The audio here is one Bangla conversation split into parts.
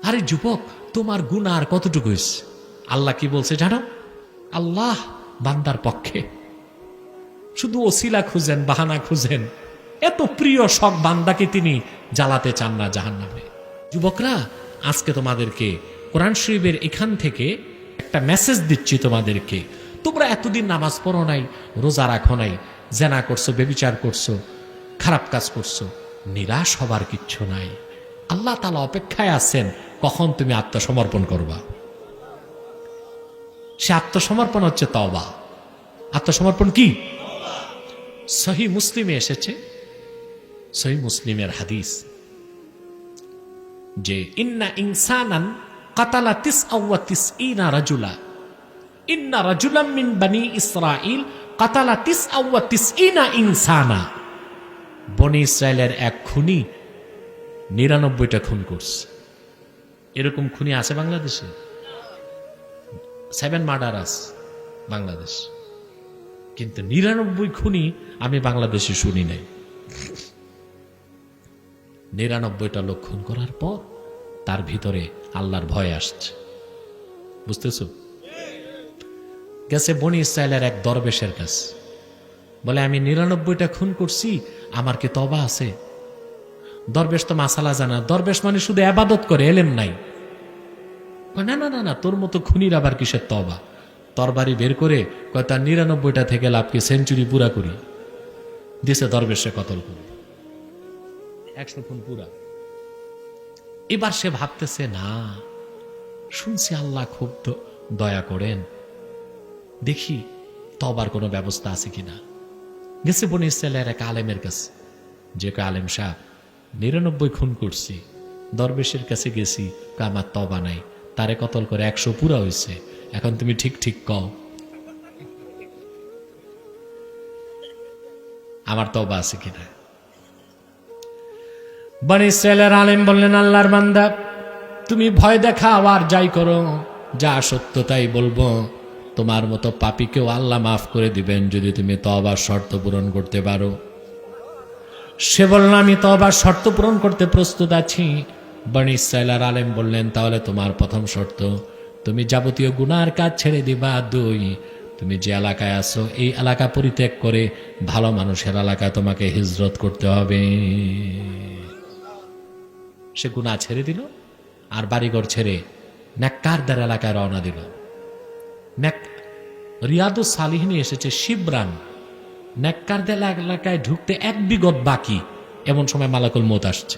আরে যুবক, তোমার গুনাহ আর কতটুকু হইছে? আল্লাহ কি বলছে জানো? আল্লাহ বান্দার পক্ষে। শুধু ওসিলা খুঁজেন, বাহানা খুঁজেন। এত প্রিয় শখ বান্দাকে তিনি জ্বালাতে চান না জাহান্নামে। যুবকরা, আজকে তোমাদেরকে কোরআন শরীফের এখান থেকে একটা মেসেজ দিচ্ছি তোমাদেরকে। তোমরা এতদিন নামাজ পড়ো নাই, রোজা রাখো নাই, জেনা করছো, বেবিচার করছো, খারাপ কাজ করছো, নিরাশ হবার কিচ্ছু নাই। আল্লাহ তাআলা অপেক্ষায় আছেন কখন তুমি আত্মসমর্পণ করবা। সে আত্মসমর্পণ হচ্ছে তওবা। আত্মসমর্পণ কি? সহিহ মুসলিমে এসেছে, সহিহ মুসলিমের হাদিস, যে ইন্না ইনসানান কাতালা তিসআওয়া তিসঈনা রাজুলা, ইন্না রাজুলাম মিন বনি ইসরাঈল কাতালা তিসআওয়া তিসঈনা ইনসানা। বনি ইসরায়েলের এক খুনি ৯৯টা খুন করছে। এরকম খুনি আছে বাংলাদেশে? 7 মার্ডারাস বাংলাদেশ, কিন্তু ৯৯ খুনি আমি বাংলাদেশে শুনি নাই। ৯৯টা লোক খুন করার পর তার ভিতরে আল্লাহর ভয় আসছে। বুঝতেছ? গেছে বনি ইসরায়েলের এক দরবেশের কাছে, বলে আমি ৯৯টা খুন করছি, আমার কি তওবা আছে? দরবেশ তো মাসালা জানা, দরবেশ মানে শুধু ইবাদত করে, এলেম নাই। না না না না, তোর মতো খুনির আবার কিসের তওবা? তরবারি বের করে কয় তার ৯৯টা থেকে লাভ কি, সেঞ্চুরি পুরা করি। দিছে দরবেশে কতল করে ১০০ খুন পুরা। এবার সে ভাবতেছে, না শুনছি আল্লাহ খুব দয়া করেন, দেখি তওবার কোনো ব্যবস্থা আছে কিনা। গেছে বনি ইসরায়েলের এক আলেমের কাছে, যে আলেম সাহেব ৯৯ খুন করছি, দরবেশের কাছে গেছি, আমার তওবা নাই, তারে কতল করে ১০০ পুরা হয়েছে, এখন তুমি ঠিক ঠিক কও আমার তওবা আছে কিনা। বনি ইসরায়েলের আলেম বললেন, আল্লাহর বান্দা, তুমি ভয় দেখাও আর যাই করো, যা সত্য তাই বলবো, তোমার মতো পাপীকেও আল্লাহ মাফ করে দিবেন যদি তুমি তওবার শর্ত পূরণ করতে পারো। সে বলল, আমি তওবার শর্ত পূরণ করতে প্রস্তুত আছি। বনি ইসরায়েলের আলেম বললেন, তাহলে তোমার প্রথম শর্ত, তুমি যাবতীয় গুনার কাজ ছেড়ে দিবা। ২, তুমি যে এলাকায় আছো এই এলাকা পরিত্যাগ করে ভালো মানুষের এলাকায় তোমাকে হিজরত করতে হবে। সে গুনাহ ছেড়ে দিল আর বাড়িঘর ছেড়ে নেককারদের এলাকায় রওনা দিল। রিয়াদুস সালিহিনে এসেছে, শিবরান, নেককারদের এলাকায় ঢুকতে ১ বিগত বাকি, এমন সময় মালাকুল মউত আসছে।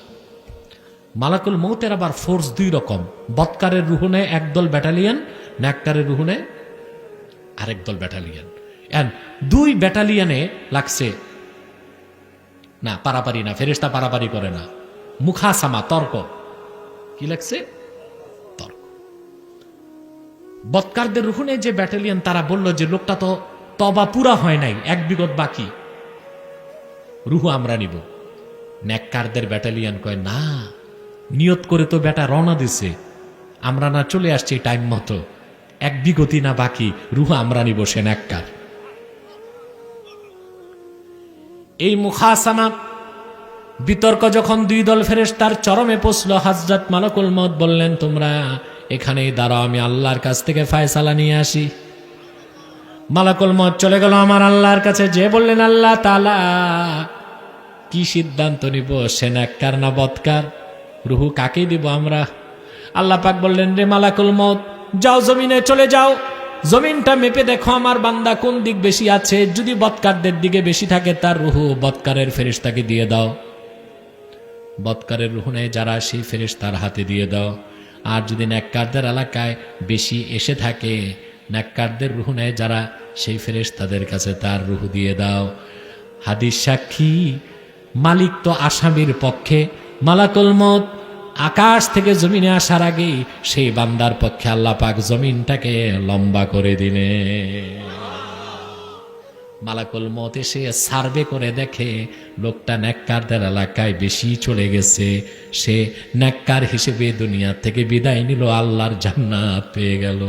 মালাকুল মউতের আবার ফোর্স ২ রকম, বৎকারের রুহু নেয় একদল ব্যাটালিয়ন, নেককারের রুহু নেয় আরেক দল ব্যাটালিয়ন। ২ ব্যাটালিয়নে লাগছে না, পারাপারি না, ফেরেশতা পারাপারি করে না, মুখাসামা, তর্ক। কি লাগছে? তর্ক। বৎকারদের রুহুনে যে ব্যাটালিয়ন, তারা বলল যে লোকটা তো তওবা পুরা হয় নাই, ১ বিগত বাকি, রুহু আমরা নিব। নেককারদের ব্যাটালিয়ন কয়, না, নিয়ত করে তো বেটা রওনা দিছে, আমরা না চলে আসছি টাইম মতো, ১ বিগতি না বাকি, রুহু আমরা নিব, সে নেককার। এই মুখাসামা বিতর্ক যখন ২ দল ফেরেশতার চরমে পৌঁছল, হযরত মালাকুল মউত বললেন, তোমরা এখানেই দাঁড়াও, আমি আল্লাহর কাছ থেকে ফায়সালা নিয়ে আসি। মালাকুল মউত চলে গেল আমার আল্লাহর কাছে, যে বললেন, আল্লাহ তাআলা কি সিদ্ধান্ত নিব, সে নেককার না বৎকার, রুহু কাকে দিব আমরা? আল্লাহ পাক বললেন, রে মালাকুল মউত, যাও জমিনে চলে যাও, জমিনটা মেপে দেখো আমার বান্দা কোন দিক বেশি আছে, যদি বৎকারদের দিকে বেশি থাকে তার রুহু বৎকারের ফেরেশতাকে দিয়ে দাও, বৎকারের রুহু নেয় যারা সেই ফেরেশতার হাতে দিয়ে দাও। আর যদি নেককারদের এলাকায় বেশি এসে থাকে, নেককারদের রুহু নেয় যারা সেই ফেরেশতাদের কাছে, তার রুহু দিয়ে দাও। হাদিস সাক্ষী, মালিক তো আসামির পক্ষে, মালাকুল মউত আকাশ থেকে জমিনে আসার আগেই সেই বান্দার পক্ষে আল্লাহ পাক জমিনটাকে লম্বা করে দিলেন। মালাকুল মউত এসে সার্ভে করে দেখে লোকটা নেককারদের এলাকায় বেশি চলে গেছে, সে নেককার হিসেবে দুনিয়া থেকে বিদায় নিল, আল্লাহর জান্নাত পেয়ে গেল।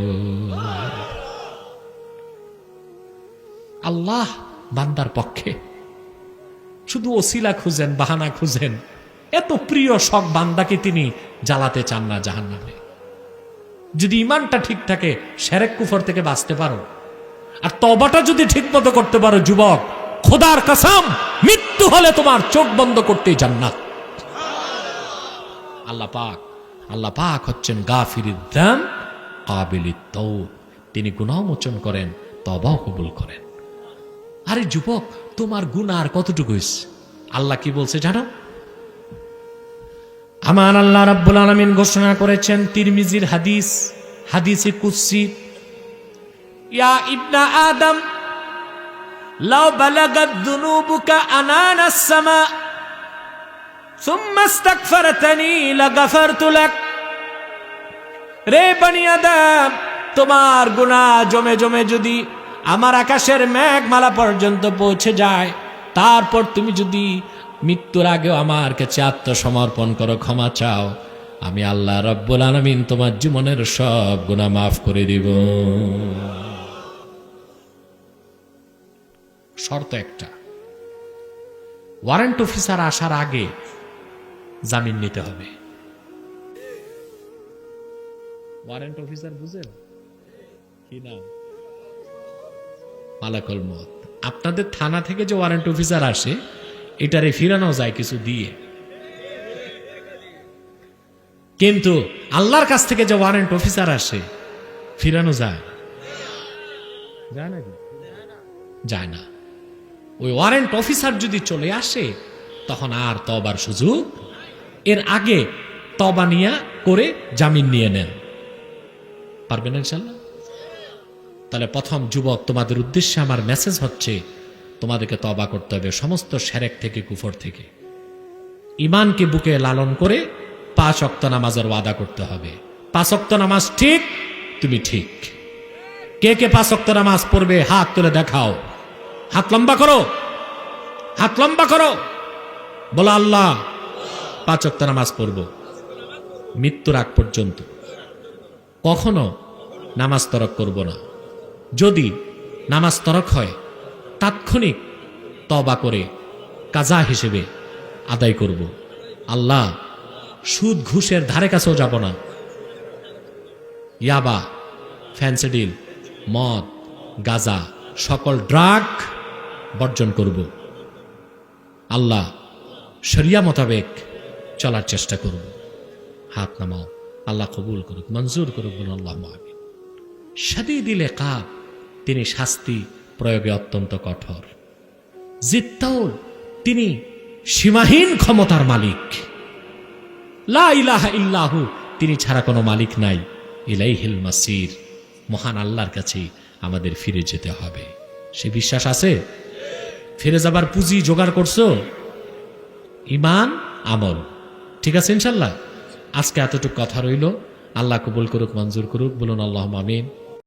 আল্লাহ বান্দার পক্ষে। শুধু ওসিলা খুঁজেন, বাহানা খুঁজেন, এত প্রিয় শখ বান্দাকে তিনি জ্বালাতে চান না জাহান্নামে। যদি ইমানটা ঠিক থাকে শিরক কুফর থেকে বাঁচতে পারো, আর তওবাটা যদি ঠিক মতো করতে পারো যুবক, খোদার কসম মৃত্যু হলে তোমার চোখ বন্ধ করতেই জান্নাত। আল্লাহ পাক হচ্ছেন গাফিরুদ যাম কাবিলিত তওব, তিনি গুনাহ মোচন করেন, তওবাও কবুল করেন। আরে যুবক, তোমার গুনাহ আর কতটুকু হইছে? আল্লাহ কি বলছে জানো? আমার আল্লাহ রাব্বুল আলামিন ঘোষণা করেছেন, তিরমিজির হাদিস, হাদিসে কুদসি, ইয়া ইবনা আদম লাউ বালাগাত যুনুবুকা আনানাস সামা সুম্মা ইস্তাগফারতানি লাগাফারতু লাক। রে বনি আদম, তোমার গুনাহ জমে জমে যদি আমার আকাশের মেঘমালা পর্যন্ত পৌঁছে যায়, তারপর তুমি যদি মৃত্যুর আগেও আমার কাছে আত্মসমর্পণ করো, ক্ষমা চাও, আমি আল্লাহ রাব্বুল আলামিন তোমার জীবনের সব গুনাহ মাফ করে দিব। শর্ত একটা, ওয়ারেন্ট অফিসার আসার আগে জামিন নিতে হবে। ওয়ারেন্ট অফিসার বুঝেন কি নাম? মালাকুল মউত। আপনাদের থানা থেকে যে ওয়ারেন্ট অফিসার আসে, এটারে ফিরানো যায় কিছু দিয়ে, কিন্তু আল্লাহর কাছ থেকে যে ওয়ারেন্ট অফিসার আসে ফিরানো যায় নাকি? যায় না। ওই ওয়ারেন্ট অফিসার যদি চলে আসে তখন আর তওবার সুযোগ, এর আগে তওবা নিয়া করে জামিন নিয়ে নেন, পারবেন ইনশাআল্লাহ? তাহলে প্রথম যুবক, তোমাদের উদ্দেশ্যে আমার মেসেজ হচ্ছে, তোমাদেরকে তওবা করতে হবে সমস্ত শিরক থেকে, কুফর থেকে। ঈমানকে বুকে লালন করে 5 ওয়াক্ত নামাজের ওয়াদা করতে হবে। 5 ওয়াক্ত নামাজ ঠিক, তুমি ঠিক। কে কে 5 ওয়াক্ত নামাজ পড়বে হাত তুলে দেখাও। হাত লম্বা করো, হাত লম্বা করো, বলো আল্লাহ 5 ওয়াক্ত নামাজ পড়ব মৃত্যুর আগ পর্যন্ত, কখনো নামাজ তরক করব না। যদি নামাজ তরক হয় তাৎক্ষণিক তওবা করে কাজা হিসেবে আদায় করব। আল্লাহ সুদ ঘুষের ধারে কাছেও যাব না। ইয়াবা, ফ্যান্সিডিল, মদ, গাঁজা, সকল ড্রাগ বর্জন করব। আল্লাহ শরিয়া মোতাবেক চলার চেষ্টা করব। হাত নামাও, আল্লাহ কবুল করুক, মঞ্জুর করুক, বলুন আল্লাহুম্মা আমিন। শাদীদুল ইকাব, তিনি শাস্তি প্রয়োগে অত্যন্ত কঠোর। জিত্তাউল, তিনি সীমাহীন ক্ষমতার মালিক। লা ইলাহা ইল্লাহু, তিনি ছাড়া কোনো মালিক নাই। ইলাইহিল মাসির, মহান আল্লাহর কাছে আমাদের ফিরে যেতে হবে। সে বিশ্বাস আছে? ফিরে যাবার পুঁজি জোগাড় করছো? ঈমান, আমল, ঠিক আছে ইনশাআল্লাহ? আজকে এতটুকু কথা রইল। আল্লাহ কবুল করুক, মঞ্জুর করুক, বলুন আল্লাহুম্মা আমিন।